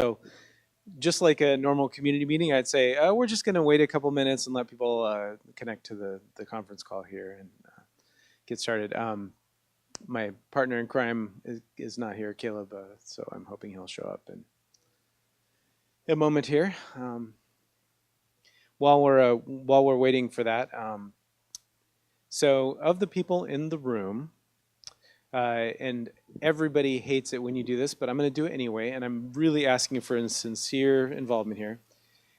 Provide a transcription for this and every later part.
So just like a normal community meeting, I'd say, we're just going to wait a couple minutes and let people connect to the conference call here and get started. My partner in crime is not here, Caleb, so I'm hoping he'll show up in a moment here. While we're waiting for that, so of the people in the room, and everybody hates it when you do this, but I'm going to do it anyway, and I'm really asking for a sincere involvement here.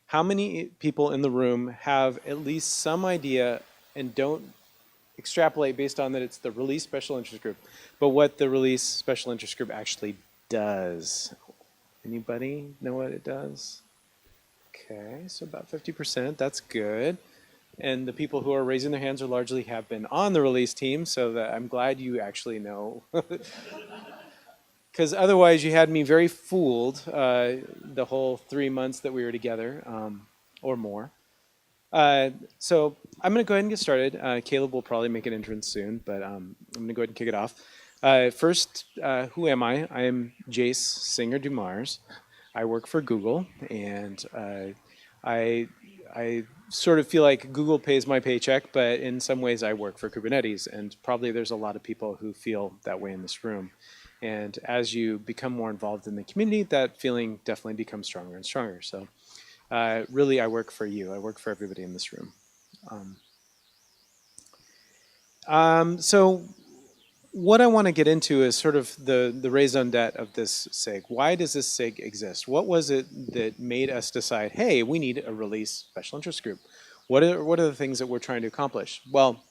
How many people in the room have at least some idea, and don't extrapolate based on that it's the Release Special Interest Group, but what the Release Special Interest Group actually does? Anybody know what it does? Okay, so about 50%, that's good. And the people who are raising their hands are largely have been on the release team, so that I'm glad you actually know. Because otherwise you had me very fooled the whole 3 months that we were together, or more. So I'm going to go ahead and get started. Caleb will probably make an entrance soon, but I'm going to go ahead and kick it off. First, who am I? I am Jaice Singer DuMars. I work for Google, and I sort of feel like Google pays my paycheck, but in some ways I work for Kubernetes, and probably there's a lot of people who feel that way in this room. And as you become more involved in the community, that feeling definitely becomes stronger and stronger. So really, I work for you. I work for everybody in this room. So what I want to get into is sort of the raison d'etre of this SIG. Why does this SIG exist? What was it that made us decide, hey, we need a release special interest group? What are the things that we're trying to accomplish? Well,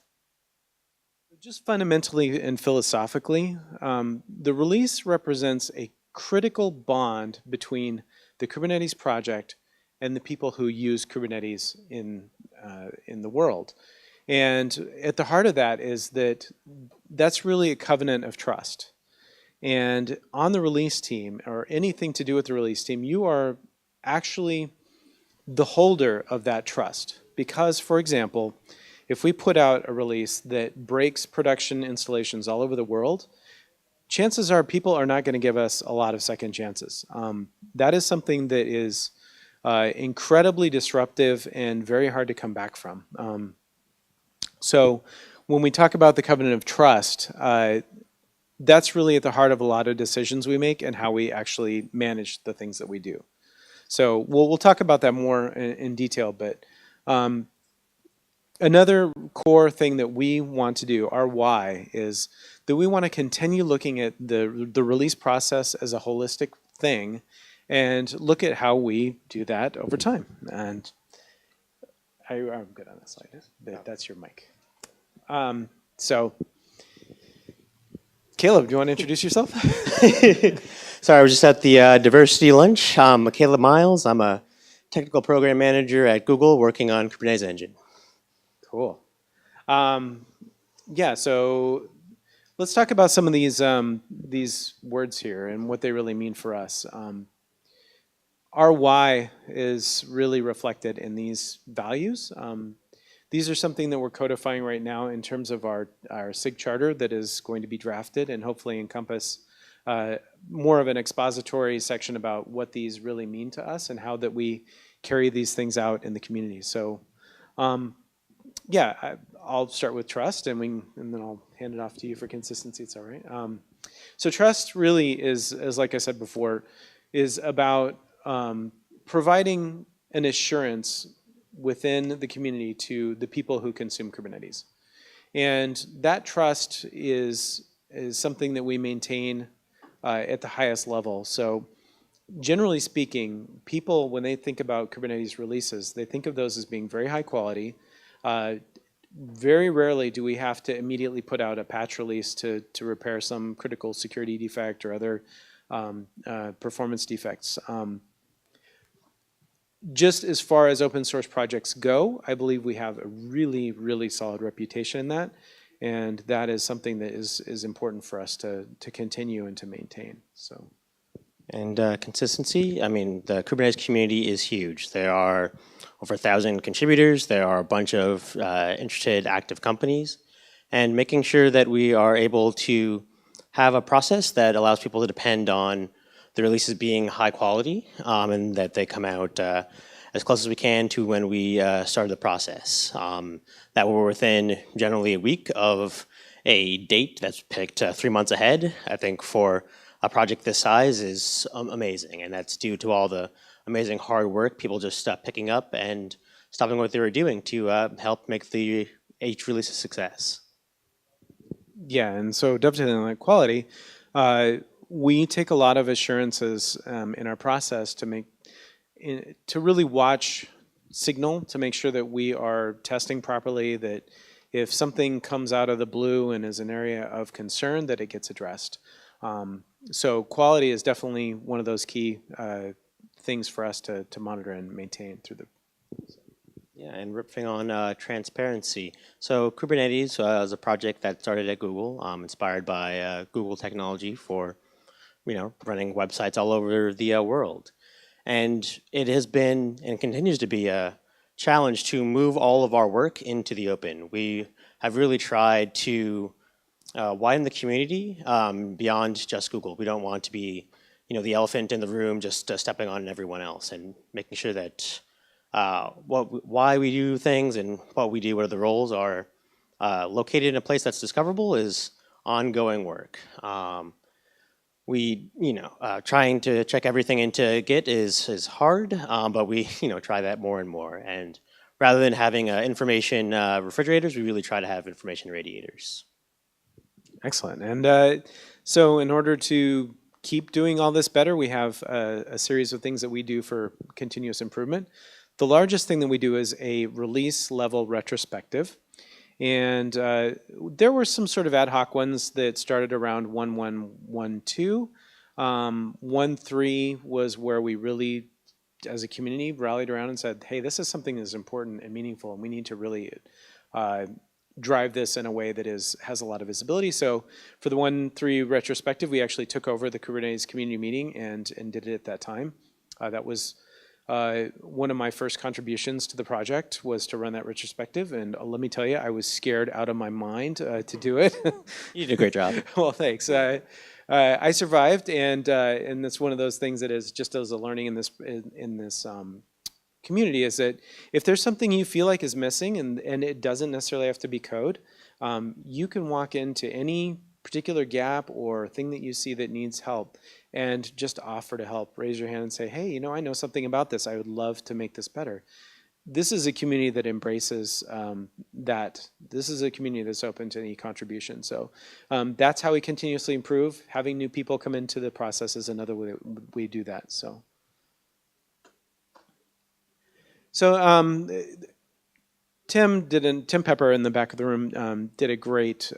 just fundamentally and philosophically, the release represents a critical bond between the Kubernetes project and the people who use Kubernetes in the world. And at the heart of that is that that's really a covenant of trust. And on the release team, or anything to do with the release team, you are actually the holder of that trust. Because, for example, if we put out a release that breaks production installations all over the world, chances are people are not going to give us a lot of second chances. That is something that is incredibly disruptive and very hard to come back from. So when we talk about the covenant of trust, that's really at the heart of a lot of decisions we make and how we actually manage the things that we do. So we'll talk about that more in detail, but another core thing that we want to do, our why, is that we want to continue looking at the release process as a holistic thing and look at how we do that over time. And I'm good on this slide, but that's your mic. So, Caleb, do you want to introduce yourself? Sorry, I was just at the diversity lunch. I'm Caleb Miles. I'm a technical program manager at Google working on Kubernetes Engine. Cool. Yeah, so let's talk about some of these words here and what they really mean for us. Our why is really reflected in these values. These are something that we're codifying right now in terms of our SIG charter that is going to be drafted and hopefully encompass more of an expository section about what these really mean to us and how that we carry these things out in the community. So yeah, I'll start with trust and then I'll hand it off to you for consistency. It's all right. So trust really is, as like I said before, is about providing an assurance within the community to the people who consume Kubernetes. And that trust is something that we maintain at the highest level. So generally speaking, people, when they think about Kubernetes releases, they think of those as being very high quality. Very rarely do we have to immediately put out a patch release to repair some critical security defect or other performance defects. Just as far as open source projects go, I believe we have a really, really solid reputation in that. And that is something that is important for us to continue and to maintain. So. And consistency, I mean, the Kubernetes community is huge. There are over 1,000 contributors. There are a bunch of interested active companies. And making sure that we are able to have a process that allows people to depend on the releases being high quality, and that they come out as close as we can to when we started the process. That we're within generally a week of a date that's picked 3 months ahead, I think for a project this size is amazing. And that's due to all the amazing hard work, people just picking up and stopping what they were doing to help make the each release a success. Yeah, and so dovetailing on that quality, we take a lot of assurances in our process to to really watch signal to make sure that we are testing properly, that if something comes out of the blue and is an area of concern, that it gets addressed. So quality is definitely one of those key things for us to monitor and maintain through the. Yeah, and riffing on transparency. So Kubernetes is a project that started at Google, inspired by Google technology for, running websites all over the world. And it has been and continues to be a challenge to move all of our work into the open. We have really tried to widen the community beyond just Google. We don't want to be, the elephant in the room just stepping on everyone else, and making sure that why we do things and what we do, what are the roles, are located in a place that's discoverable is ongoing work. Trying to check everything into Git is hard, but we, try that more and more. And rather than having information refrigerators, we really try to have information radiators. Excellent. And so in order to keep doing all this better, we have a series of things that we do for continuous improvement. The largest thing that we do is a release level retrospective. And there were some sort of ad hoc ones that started around 1.1.1.2. 1.3 was where we really, as a community, rallied around and said, hey, this is something that's important and meaningful, and we need to really drive this in a way that has a lot of visibility. So for the 1.3 retrospective, we actually took over the Kubernetes community meeting and did it at that time. That was one of my first contributions to the project, was to run that retrospective. And let me tell you, I was scared out of my mind to do it. You did a great job. Well, thanks. I survived, and that's one of those things that is just as a learning in this community, is that if there's something you feel like is missing, and it doesn't necessarily have to be code, you can walk into any particular gap or thing that you see that needs help and just offer to help. Raise your hand and say, hey, I know something about this. I would love to make this better. This is a community that embraces that. This is a community that's open to any contribution. So that's how we continuously improve. Having new people come into the process is another way that we do that. So Tim Pepper in the back of the room did a great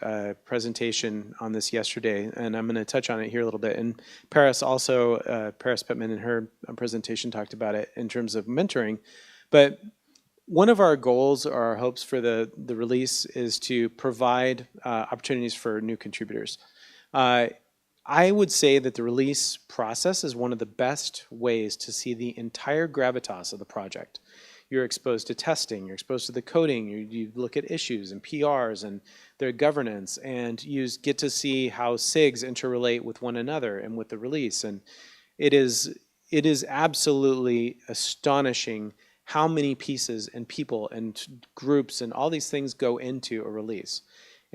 presentation on this yesterday, and I'm going to touch on it here a little bit. And Paris Pittman in her presentation talked about it in terms of mentoring. But one of our goals or our hopes for the release is to provide opportunities for new contributors. I would say that the release process is one of the best ways to see the entire gravitas of the project. You're exposed to testing, you're exposed to the coding, you look at issues and PRs and their governance, and you get to see how Sig'S interrelate with one another and with the release. And it is absolutely astonishing how many pieces and people and groups and all these things go into a release.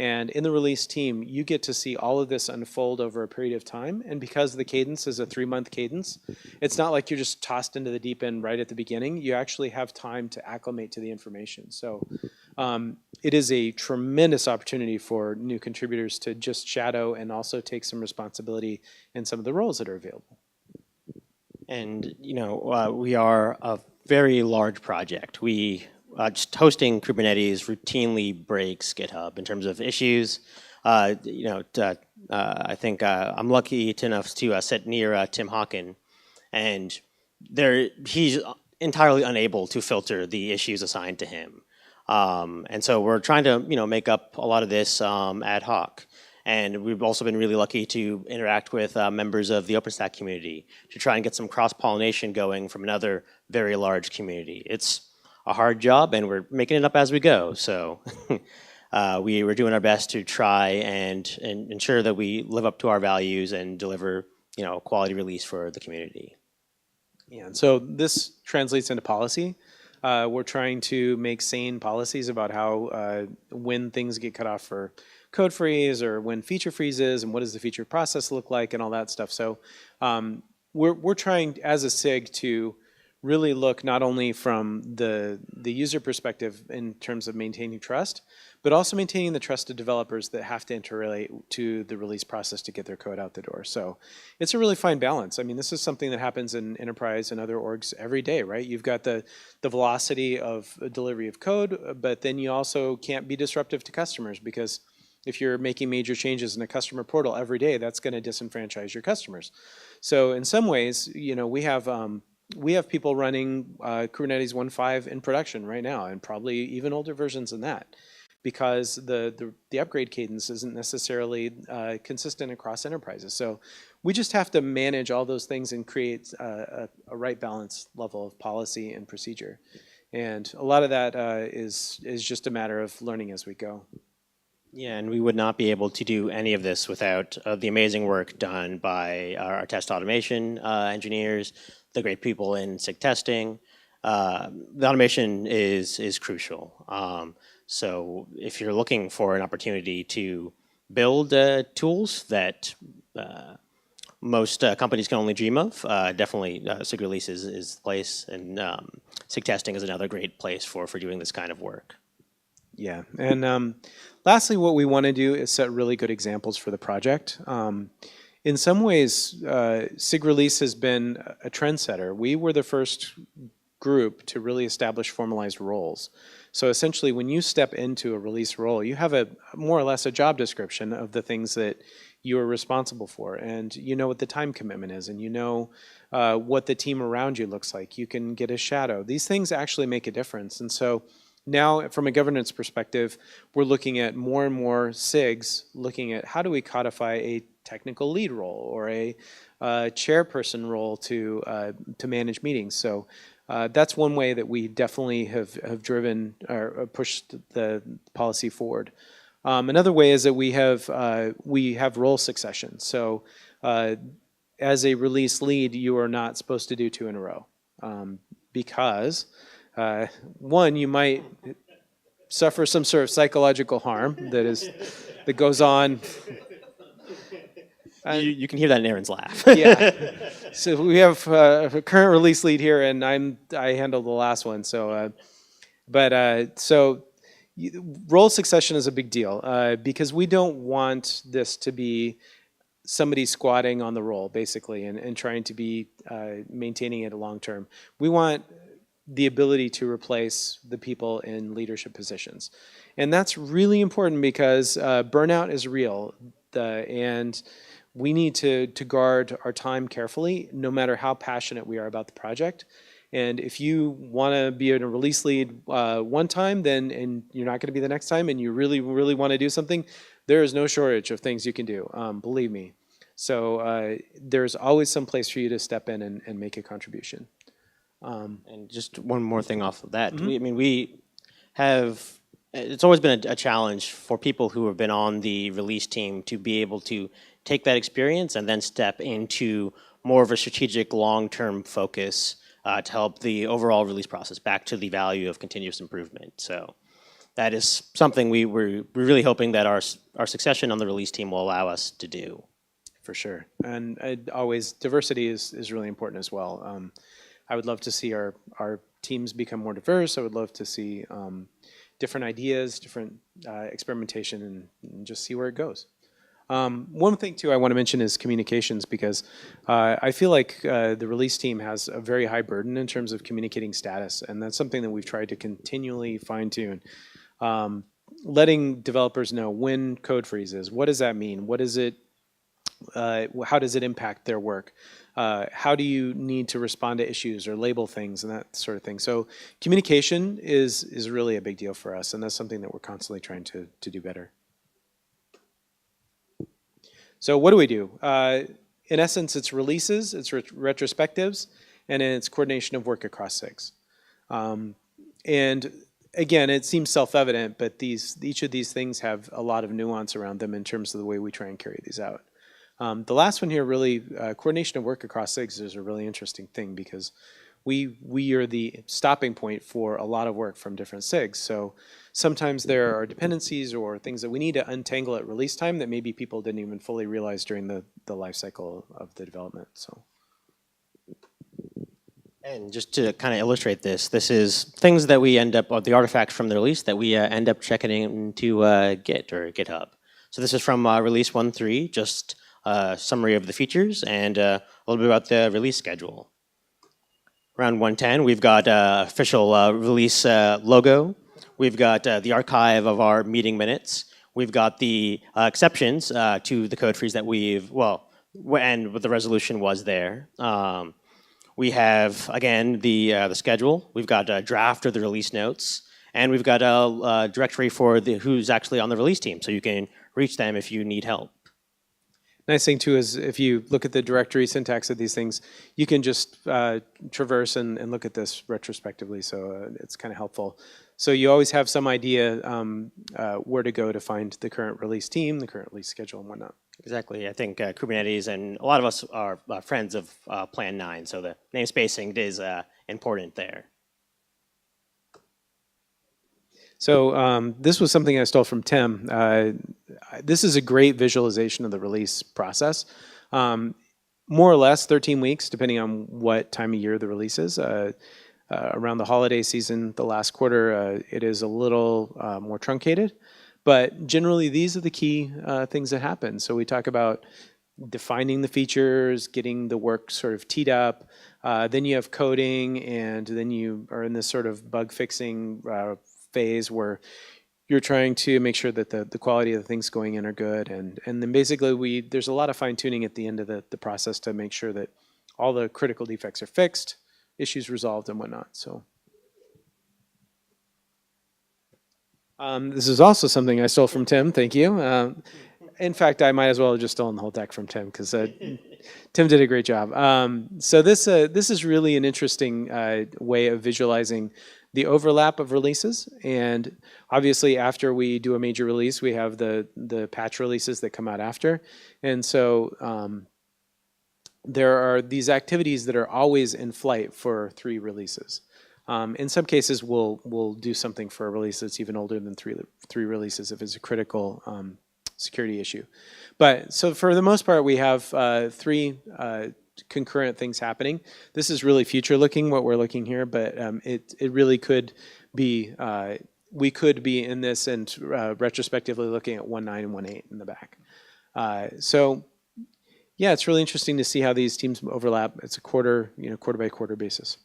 And in the release team, you get to see all of this unfold over a period of time. And because the cadence is a 3-month cadence, it's not like you're just tossed into the deep end right at the beginning. You actually have time to acclimate to the information. So it is a tremendous opportunity for new contributors to just shadow and also take some responsibility in some of the roles that are available. And, we are a very large project. Just hosting Kubernetes routinely breaks GitHub in terms of issues. I think I'm lucky enough to sit near Tim Hawken, and he's entirely unable to filter the issues assigned to him. And so we're trying to make up a lot of this ad hoc. And we've also been really lucky to interact with members of the OpenStack community to try and get some cross-pollination going from another very large community. It's a hard job, and we're making it up as we go. So we're doing our best to try and ensure that we live up to our values and deliver a quality release for the community. Yeah, and so this translates into policy. We're trying to make sane policies about how when things get cut off for code freeze or when feature freezes and what does the feature process look like and all that stuff. So we're trying as a SIG to really look not only from the user perspective in terms of maintaining trust, but also maintaining the trust of developers that have to interrelate to the release process to get their code out the door. So it's a really fine balance. I mean, this is something that happens in enterprise and other orgs every day, right? You've got the velocity of delivery of code, but then you also can't be disruptive to customers because if you're making major changes in a customer portal every day, that's going to disenfranchise your customers. So in some ways, we have people running Kubernetes 1.5 in production right now, and probably even older versions than that, because the upgrade cadence isn't necessarily consistent across enterprises. So we just have to manage all those things and create a right balance level of policy and procedure. And a lot of that is just a matter of learning as we go. Yeah, and we would not be able to do any of this without the amazing work done by our test automation engineers, the great people in SIG testing. The automation is crucial. So if you're looking for an opportunity to build tools that most companies can only dream of, definitely SIG release is the place, and SIG testing is another great place for doing this kind of work. Yeah, and lastly, what we want to do is set really good examples for the project. In some ways, SIG release has been a trendsetter. We were the first group to really establish formalized roles. So essentially, when you step into a release role, you have a more or less a job description of the things that you are responsible for, and you know what the time commitment is, and you know what the team around you looks like. You can get a shadow. These things actually make a difference, and so now, from a governance perspective, we're looking at more and more SIGs, looking at how do we codify a technical lead role or a chairperson role to manage meetings. So that's one way that we definitely have driven or pushed the policy forward. Another way is that we have role succession. So as a release lead, you are not supposed to do 2 in a row because one, you might suffer some sort of psychological harm that goes on. You can hear that in Aaron's laugh. Yeah. So we have a current release lead here, and I handled the last one. So, role succession is a big deal because we don't want this to be somebody squatting on the role basically and trying to be maintaining it long term. We want the ability to replace the people in leadership positions. And that's really important because burnout is real, and we need to guard our time carefully, no matter how passionate we are about the project. And if you want to be in a release lead one time, and you're not going to be the next time, and you really, really want to do something, there is no shortage of things you can do, believe me. So there's always some place for you to step in and make a contribution. And just one more thing off of that. It's always been a challenge for people who have been on the release team to be able to take that experience and then step into more of a strategic long-term focus to help the overall release process back to the value of continuous improvement. So that is something we're really hoping that our succession on the release team will allow us to do. For sure. And diversity is really important as well. I would love to see our teams become more diverse. I would love to see different ideas, different experimentation, and just see where it goes. One thing, too, I want to mention is communications, because I feel like the release team has a very high burden in terms of communicating status, and that's something that we've tried to continually fine-tune. Letting developers know when code freezes, what does that mean? What is it? How does it impact their work? How do you need to respond to issues or label things and that sort of thing? So communication is really a big deal for us, and that's something that we're constantly trying to do better. So what do we do? In essence, it's releases, it's retrospectives, and it's coordination of work across SIGs. And again, it seems self-evident, but each of these things have a lot of nuance around them in terms of the way we try and carry these out. The last one here, really, coordination of work across SIGs is a really interesting thing because we are the stopping point for a lot of work from different SIGs. So sometimes there are dependencies or things that we need to untangle at release time that maybe people didn't even fully realize during the life cycle of the development. So. And just to kind of illustrate this, this is things that we end up, or the artifacts from the release that we end up checking into Git or GitHub. So this is from release 1.3, just a summary of the features and a little bit about the release schedule. Around 1.10, we've got official release logo. We've got the archive of our meeting minutes. We've got the exceptions to the code freeze that we've, well, and what the resolution was there. We have, again, the schedule. We've got a draft of the release notes. And we've got a directory for who's actually on the release team, so you can reach them if you need help. Nice thing too is if you look at the directory syntax of these things, you can just traverse and look at this retrospectively, so it's kind of helpful. So you always have some idea where to go to find the current release team, the current release schedule, and whatnot. Exactly. I think Kubernetes and a lot of us are friends of Plan 9, so the namespacing is important there. So this was something I stole from Tim. This is a great visualization of the release process. More or less 13 weeks, depending on what time of year the release is. Around the holiday season, the last quarter, it is a little more truncated. But generally, these are the key things that happen. So we talk about defining the features, getting the work sort of teed up. Then you have coding, and then you are in this sort of bug fixing phase where you're trying to make sure that the quality of the things going in are good. And then basically there's a lot of fine tuning at the end of the process to make sure that all the critical defects are fixed, issues resolved, and whatnot. So this is also something I stole from Tim. Thank you. In fact, I might as well have just stolen the whole deck from Tim because Tim did a great job. So this is really an interesting way of visualizing the overlap of releases. And obviously, after we do a major release, we have the patch releases that come out after. And so there are these activities that are always in flight for 3 releases. In some cases, we'll do something for a release that's even older than three releases if it's a critical security issue. But so for the most part, we have 3 concurrent things happening. This is really future looking, what we're looking here, but it really could be, we could be in this and retrospectively looking at 1.9 and 1.8 in the back. So yeah, it's really interesting to see how these teams overlap. It's a quarter by quarter basis.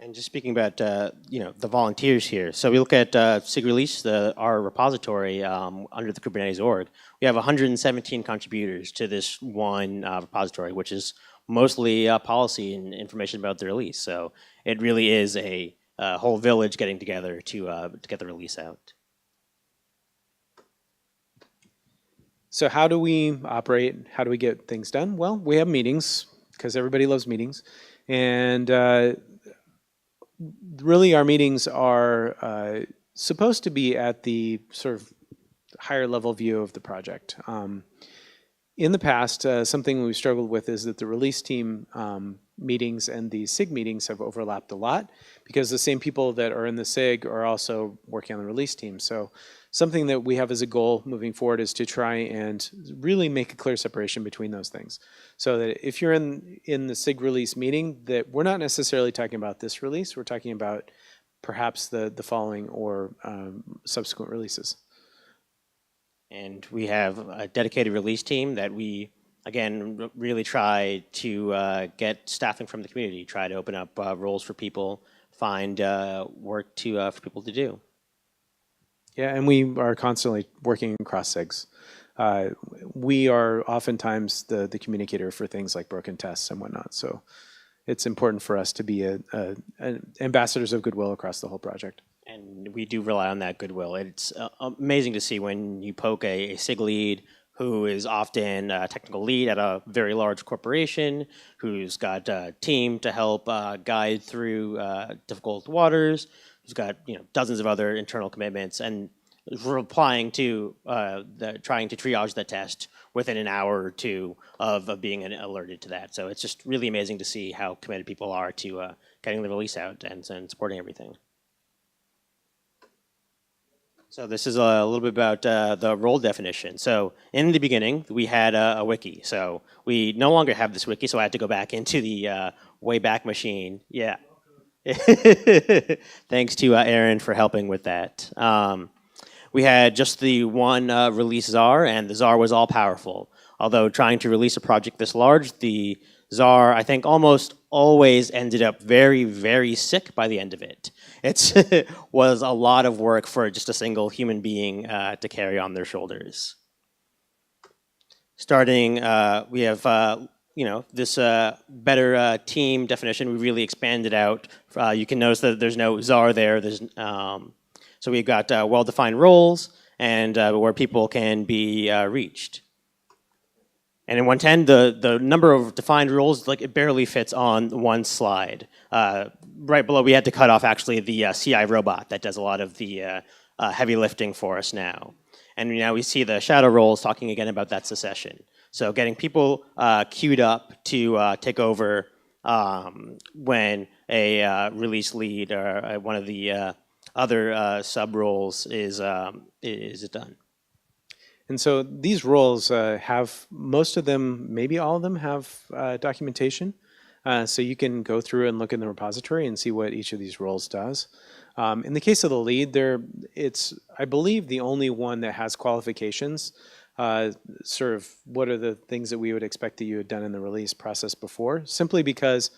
And just speaking about the volunteers here, so we look at SIG release, our repository under the Kubernetes org. We have 117 contributors to this one repository, which is mostly policy and information about the release. So it really is a whole village getting together to get the release out. So how do we operate? How do we get things done? Well, we have meetings because everybody loves meetings, and really, our meetings are supposed to be at the sort of higher level view of the project. In the past, something we've struggled with is that the release team meetings and the SIG meetings have overlapped a lot because the same people that are in the SIG are also working on the release team. So something that we have as a goal moving forward is to try and really make a clear separation between those things. So that if you're in the SIG release meeting, that we're not necessarily talking about this release, we're talking about perhaps the following or subsequent releases. And we have a dedicated release team that we, again, really try to get staffing from the community, try to open up roles for people, find work for people to do. Yeah, and we are constantly working across SIGs. We are oftentimes the communicator for things like broken tests and whatnot. So it's important for us to be ambassadors of goodwill across the whole project. And we do rely on that goodwill. It's amazing to see when you poke a SIG lead who is often a technical lead at a very large corporation, who's got a team to help guide through difficult waters, who's got dozens of other internal commitments, and replying to trying to triage the test within an hour or two of being alerted to that. So it's just really amazing to see how committed people are to getting the release out and supporting everything. So this is a little bit about the role definition. So in the beginning, we had a wiki. So we no longer have this wiki, so I had to go back into the Wayback Machine. Yeah. Thanks to Aaron for helping with that. We had just the one release czar, and the czar was all powerful. Although trying to release a project this large, the czar, I think, almost always ended up very, very sick by the end of it. It was a lot of work for just a single human being to carry on their shoulders. Starting, we have this better team definition. We really expanded out. You can notice that there's no czar there. So we've got well-defined roles and where people can be reached. And in 110, the number of defined roles, like, it barely fits on one slide. Right below, we had to cut off actually the CI robot that does a lot of the heavy lifting for us now. And now we see the shadow roles talking again about that secession. So getting people queued up to take over when a release lead or one of the other sub roles is done. And so these roles have, most of them, maybe all of them, have documentation. So you can go through and look in the repository and see what each of these roles does. In the case of the lead, it's, I believe, the only one that has qualifications. Sort of what are the things that we would expect that you had done in the release process before, simply because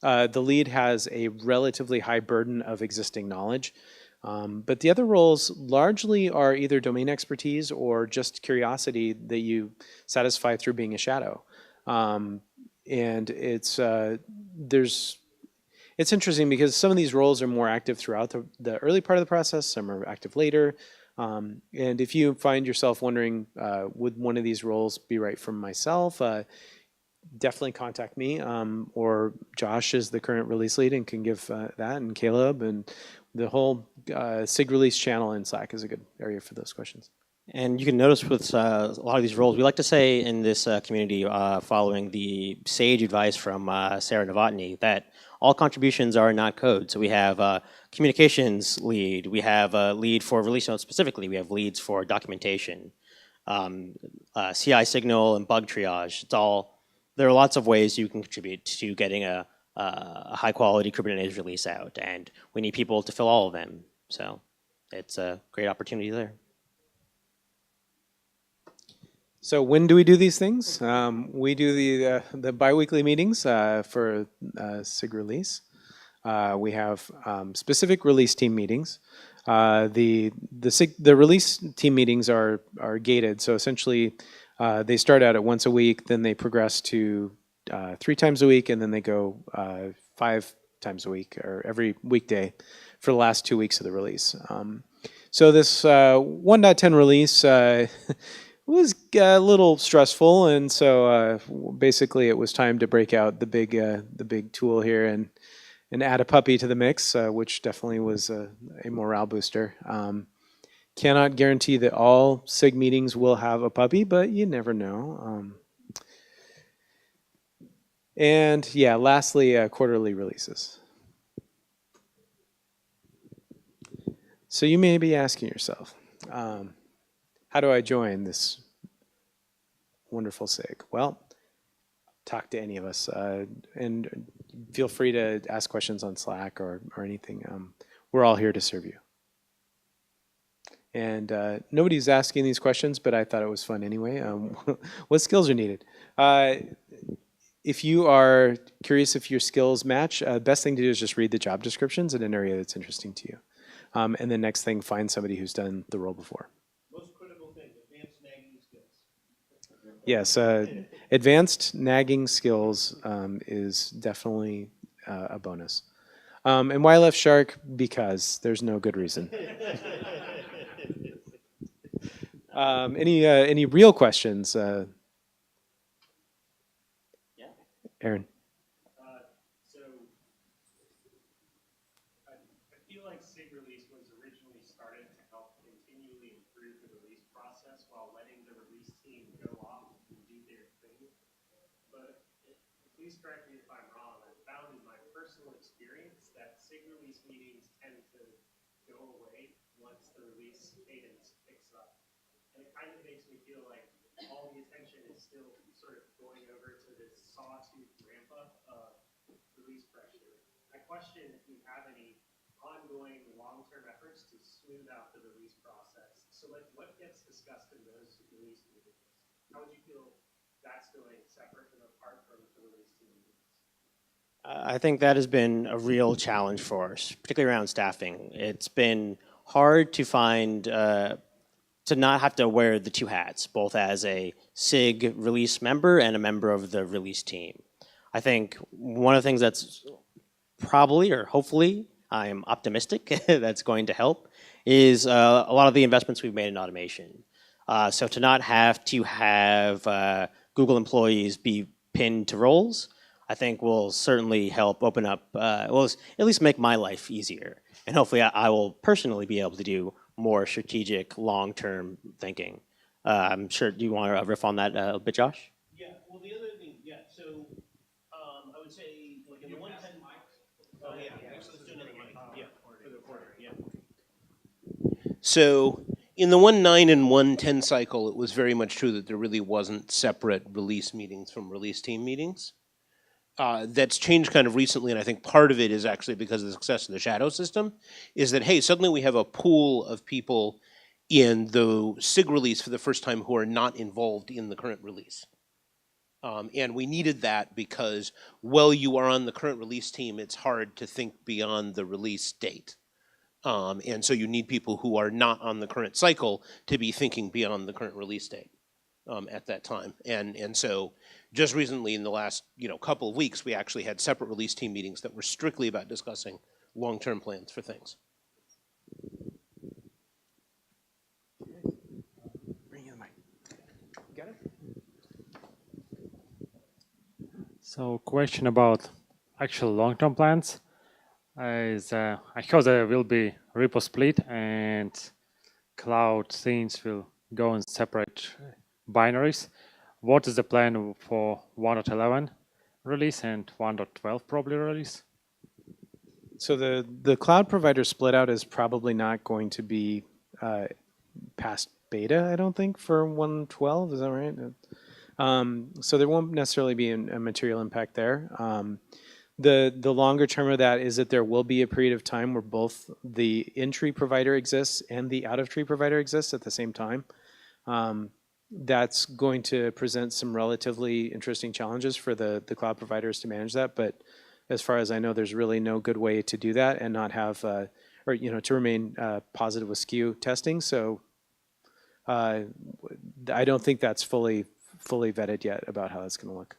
the lead has a relatively high burden of existing knowledge. But the other roles largely are either domain expertise or just curiosity that you satisfy through being a shadow. And it's interesting because some of these roles are more active throughout the early part of the process, some are active later. And if you find yourself wondering, would one of these roles be right for myself, definitely contact me, or Josh is the current release lead and can give that, and Caleb, and the whole SIG release channel in Slack is a good area for those questions. And you can notice with a lot of these roles, we like to say in this community, following the sage advice from Sarah Novotny, that all contributions are not code. So we have a communications lead, we have a lead for release notes specifically, we have leads for documentation, CI signal and bug triage. There are lots of ways you can contribute to getting a high quality Kubernetes release out, and we need people to fill all of them. So it's a great opportunity there. So when do we do these things? We do the biweekly meetings for SIG release. We have specific release team meetings. The release team meetings are gated, so essentially they start out at once a week, then they progress to 3 times a week, and then they go 5 times a week, or every weekday for the last 2 weeks of the release. So this 1.10 release was a little stressful, and so basically it was time to break out the big tool here and add a puppy to the mix, which definitely was a morale booster. Cannot guarantee that all SIG meetings will have a puppy, but you never know. And yeah, lastly, quarterly releases. So you may be asking yourself, how do I join this wonderful SIG? Well, talk to any of us, and feel free to ask questions on Slack or anything. We're all here to serve you. And nobody's asking these questions, but I thought it was fun anyway. What skills are needed? If you are curious if your skills match, best thing to do is just read the job descriptions in an area that's interesting to you. And the next thing, find somebody who's done the role before. Most critical thing, advanced nagging skills. Yes, advanced nagging skills is definitely a bonus. And why left shark? Because there's no good reason. Any real questions? Yeah. Aaron. So I feel like SIG release was originally started to help continually through the release process while letting the release team go off and do their thing. But please correct me if I'm wrong. I found in my personal experience that SIG release meetings tend to go away once the release cadence picks up. And it kind of makes me feel like all the attention is still sort of going over to this sawtooth ramp up of release pressure. I question if we have any ongoing long-term efforts to smooth out the release process. So like what gets discussed in those release meetings? How would you feel that's going separate and apart from the release team meetings? I think that has been a real challenge for us, particularly around staffing. It's been hard to find, to not have to wear the two hats, both as a SIG release member and a member of the release team. I think one of the things that's probably, or hopefully, I'm optimistic that's going to help, is a lot of the investments we've made in automation. So to not have to have Google employees be pinned to roles, I think will certainly help open up, will at least make my life easier. And hopefully I will personally be able to do more strategic, long-term thinking. I'm sure, do you want to riff on that a bit, Josh? Yeah, well, the other thing, yeah, so I would say, like in the 110 mics. Oh, yeah, actually, let's do another mic. Yeah, for the recorder, yeah. So in the 1.9 and 1.10 cycle, it was very much true that there really wasn't separate release meetings from release team meetings. That's changed kind of recently, and I think part of it is actually because of the success of the shadow system, is that, hey, suddenly we have a pool of people in the SIG release for the first time who are not involved in the current release. And we needed that because while you are on the current release team, it's hard to think beyond the release date. And so you need people who are not on the current cycle to be thinking beyond the current release date at that time. And so just recently in the last couple of weeks, we actually had separate release team meetings that were strictly about discussing long-term plans for things. Bring in the mic. Got it? So question about actual long-term plans is I heard there will be repo split and cloud scenes will go in separate binaries. What is the plan for 1.11 release and 1.12 probably release? So the cloud provider split out is probably not going to be past beta, I don't think, for 1.12. Is that right? So there won't necessarily be a material impact there. The longer term of that is that there will be a period of time where both the in-tree provider exists and the out-of-tree provider exists at the same time. That's going to present some relatively interesting challenges for the cloud providers to manage that. But as far as I know, there's really no good way to do that and not have, or to remain positive with skew testing. So I don't think that's fully vetted yet about how that's going to look.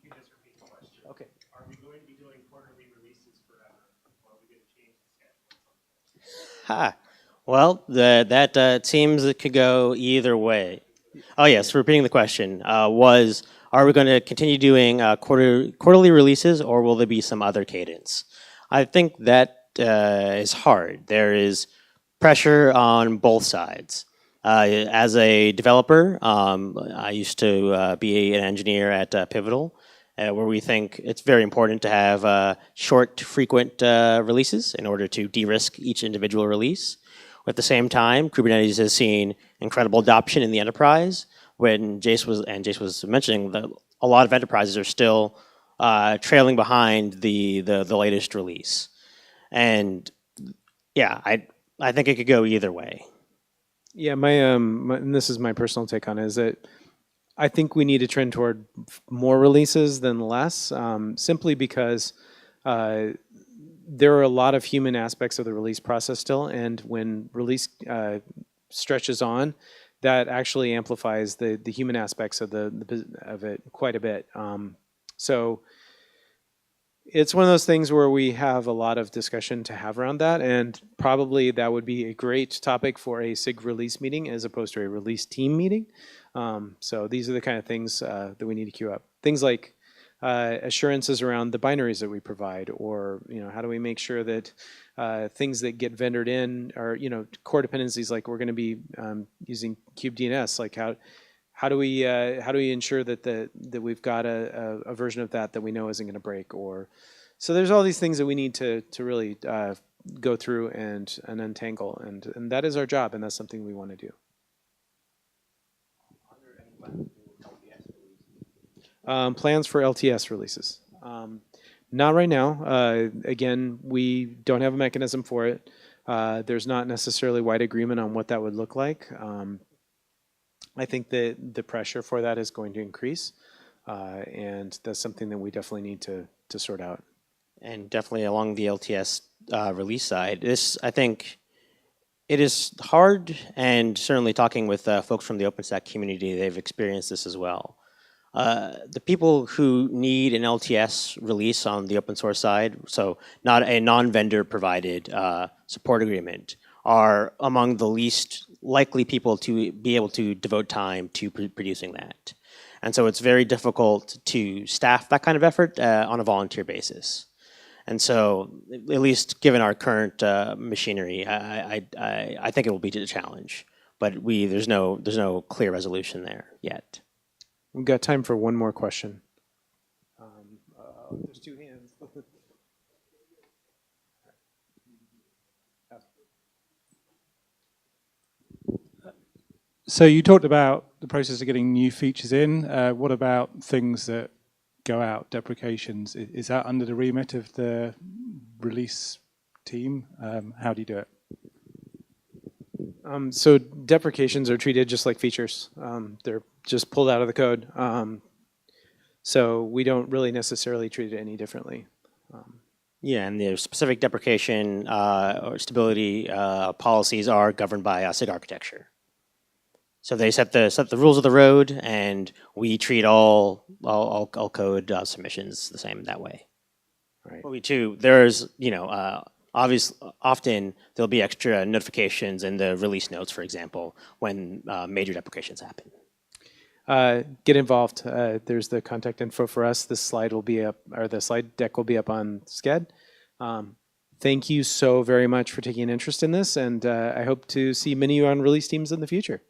You can just repeat the question. Okay. Are we going to be doing quarterly releases forever, or are we going to change the schedule at some point? Well, that seems it could go either way. Oh yes, repeating the question was: are we going to continue doing quarterly releases, or will there be some other cadence? I think that is hard. There is pressure on both sides. As a developer, I used to be an engineer at Pivotal, where we think it's very important to have short, frequent releases in order to de-risk each individual release. At the same time, Kubernetes has seen incredible adoption in the enterprise. When Jaice was mentioning that a lot of enterprises are still trailing behind the latest release, and yeah, I think it could go either way. Yeah, and this is my personal take on it, is that I think we need to trend toward more releases than less, simply because there are a lot of human aspects of the release process still, and when release stretches on, that actually amplifies the human aspects of it quite a bit. So it's one of those things where we have a lot of discussion to have around that, and probably that would be a great topic for a SIG release meeting as opposed to a release team meeting. So these are the kind of things that we need to queue up. Things like assurances around the binaries that we provide, or how do we make sure that things that get vendored in are core dependencies, like we're going to be using kubedns, like how do we ensure that we've got a version of that we know isn't going to break, or so there's all these things that we need to really go through and untangle, and that is our job, and that's something we want to do. Plans for LTS releases. Not right now. Again, we don't have a mechanism for it. There's not necessarily wide agreement on what that would look like. I think that the pressure for that is going to increase, and that's something that we definitely need to sort out. And definitely along the LTS release side, I think it is hard, and certainly talking with folks from the OpenStack community, they've experienced this as well. The people who need an LTS release on the open source side, so not a non-vendor provided support agreement, are among the least likely people to be able to devote time to producing that. And so it's very difficult to staff that kind of effort on a volunteer basis. And so, at least given our current machinery, I think it will be a challenge. But there's no clear resolution there yet. We've got time for one more question. There's two hands. So you talked about the process of getting new features in. What about things that go out, deprecations? Is that under the remit of the release team? How do you do it? So deprecations are treated just like features. They're just pulled out of the code. So we don't really necessarily treat it any differently. Yeah, and the specific deprecation or stability policies are governed by SIG architecture. So they set the rules of the road, and we treat all code submissions the same that way. Right. But there's obviously often there'll be extra notifications in the release notes, for example, when major deprecations happen. Get involved. There's the contact info for us. This slide will be up, or the slide deck will be up on Sched. Thank you so very much for taking an interest in this, and I hope to see many of you on release teams in the future.